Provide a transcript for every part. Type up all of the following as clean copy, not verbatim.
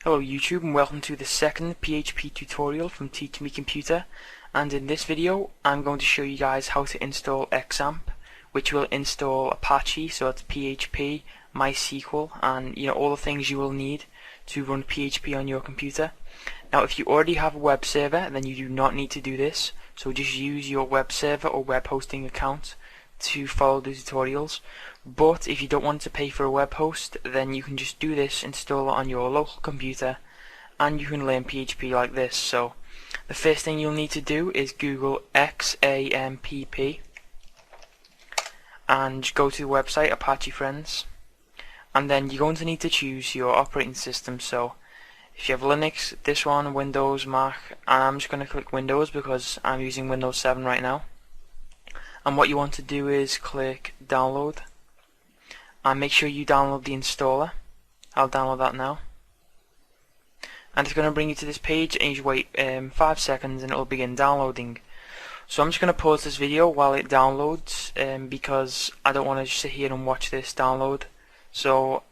Hello YouTube, and welcome to the second PHP tutorial from Teach Me Computer. And in this video I'm going to show you guys how to install Xampp, which will install Apache, so it's PHP, MySQL, and all the things you will need to run PHP on your computer. Now if you already have a web server, then you do not need to do this, so just use your web server or web hosting account to follow the tutorials. But if you don't want to pay for a web host, then you can just do this, install it on your local computer, and you can learn PHP like this. So the first thing you'll need to do is Google Xampp and go to the website Apache Friends, and then you're going to need to choose your operating system. So if you have Linux, this one, Windows, Mac, and I'm just going to click Windows because I'm using Windows 7 right now. And what you want to do is click download, and make sure you download the installer. I'll download that now, and it's going to bring you to this page, and you just wait 5 seconds and it will begin downloading. So I'm just going to pause this video while it downloads because I don't want to just sit here and watch this download. So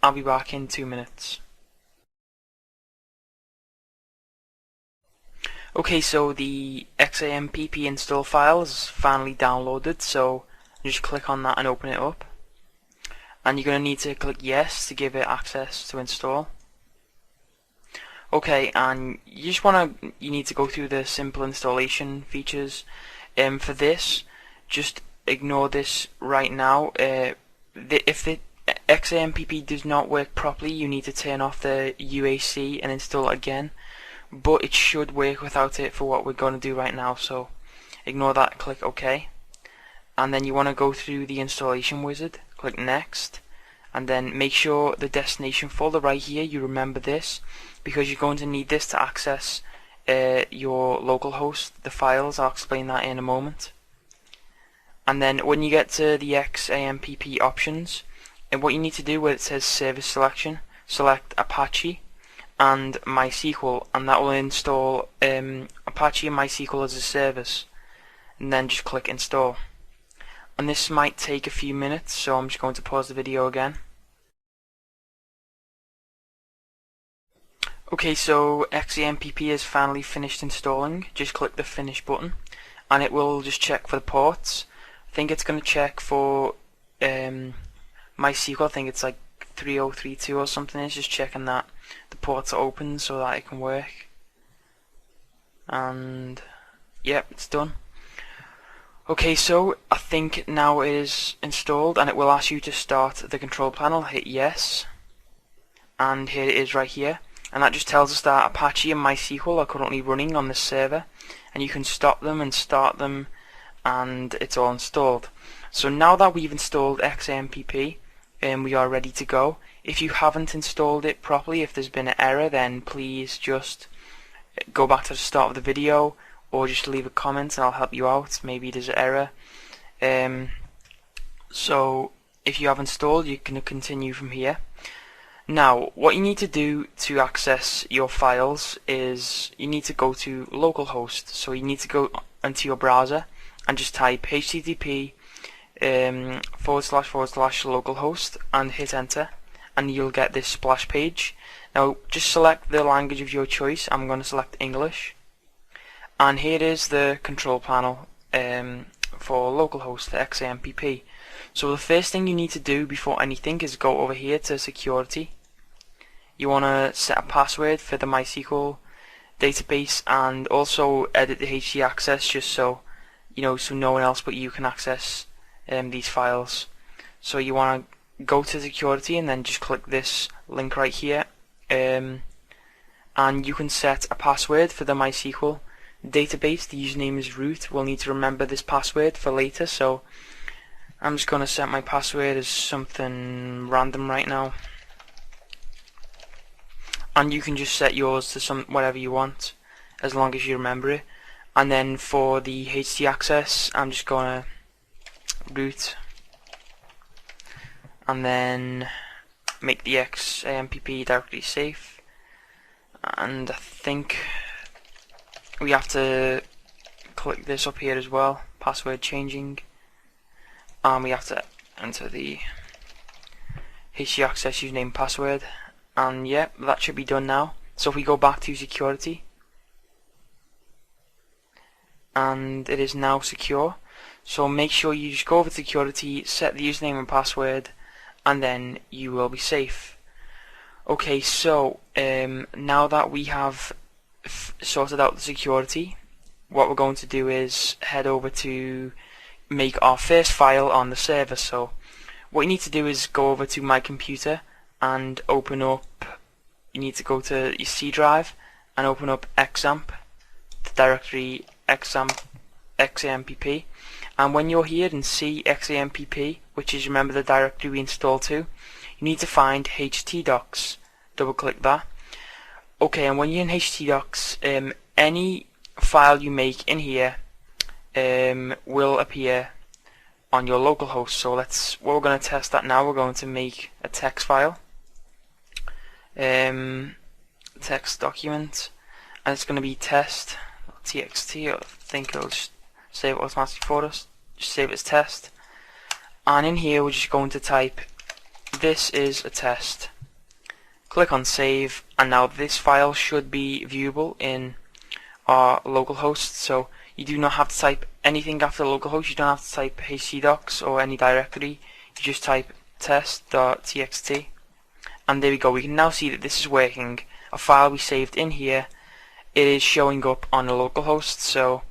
I'll be back in 2 minutes. Okay, so the Xampp install file is finally downloaded, so just click on that and open it up. And you're going to need to click yes to give it access to install. Okay, and you need to go through the simple installation features. For this, just ignore this right now. If the Xampp does not work properly, you need to turn off the UAC and install it again. But it should work without it for what we're going to do right now, so ignore that, click OK. And then you want to go through the installation wizard, click next, and then make sure the destination folder right here, you remember this, because you're going to need this to access your local host, the files. I'll explain that in a moment. And then when you get to the Xampp options, and what you need to do where it says service selection, select Apache and MySQL, and that will install Apache and MySQL as a service, and then just click install. And this might take a few minutes, so I'm just going to pause the video again. Okay, so Xampp is finally finished installing. Just click the finish button and it will just check for the ports. I think it's going to check for MySQL, I think it's like 3032 or something. It's just checking that the ports are open so that it can work. And yep, it's done. Okay, so I think now it is installed, and it will ask you to start the control panel. Hit yes, and here it is right here, and that just tells us that Apache and MySQL are currently running on this server, and you can stop them and start them, and it's all installed. So now that we've installed Xampp, we are ready to go. If you haven't installed it properly, if there's been an error, then please just go back to the start of the video, or just leave a comment and I'll help you out. Maybe there's an error. So if you have installed, you can continue from here. Now what you need to do to access your files is you need to go to localhost. So you need to go into your browser and just type http / localhost and hit enter, and you'll get this splash page. Now just select the language of your choice. I'm going to select English, and here is the control panel for localhost for Xampp. So the first thing you need to do before anything is go over here to security. You want to set a password for the MySQL database, and also edit the HT access just so so no one else but you can access these files. So you want to go to security and then just click this link right here, and you can set a password for the MySQL database. The username is root. We'll need to remember this password for later, so I'm just going to set my password as something random right now, and you can just set yours to whatever you want as long as you remember it. And then for the HT access, I'm just going to root and then make the Xampp directory safe, and I think we have to click this up here as well, password changing, and we have to enter the HT access username password, and yeah, that should be done now. So if we go back to security, and it is now secure. So make sure you just go over to security, set the username and password, and then you will be safe. Okay, so now that we have sorted out the security, what we're going to do is head over to make our first file on the server. So what you need to do is go over to my computer and open up, you need to go to your C drive and open up Xampp, the directory Xampp, and when you're here in C Xampp, which is, remember, the directory we installed to, you need to find htdocs. Double click that. Okay, and when you're in htdocs, any file you make in here will appear on your local host. So we're going to test that now. We're going to make a text file, text document, and it's going to be test.txt. I think it'll just save it automatically for us. Just save it as test, and in here we're just going to type "this is a test." Click on save, and now this file should be viewable in our local host. So you do not have to type anything after the local host. You don't have to type htdocs or any directory. You just type test.txt, and there we go. We can now see that this is working. A file we saved in here, it is showing up on the local host. So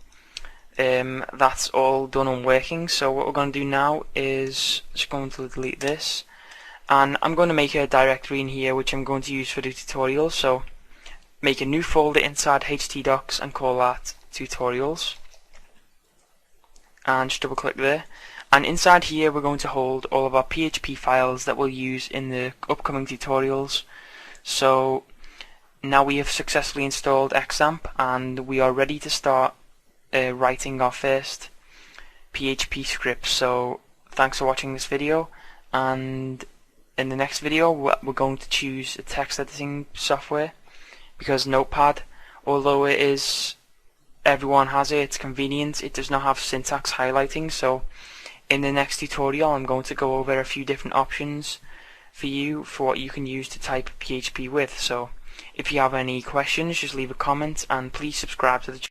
that's all done and working. So what we're going to do now is just going to delete this, and I'm going to make a directory in here which I'm going to use for the tutorial. So make a new folder inside htdocs and call that tutorials, and just double click there, and inside here we're going to hold all of our PHP files that we'll use in the upcoming tutorials. So now we have successfully installed Xampp, and we are ready to start writing our first PHP script. So thanks for watching this video, and in the next video we're going to choose a text editing software, because Notepad, although it is, everyone has it, it's convenient, it does not have syntax highlighting. So in the next tutorial I'm going to go over a few different options for you for what you can use to type PHP with. So if you have any questions, just leave a comment, and please subscribe to the channel.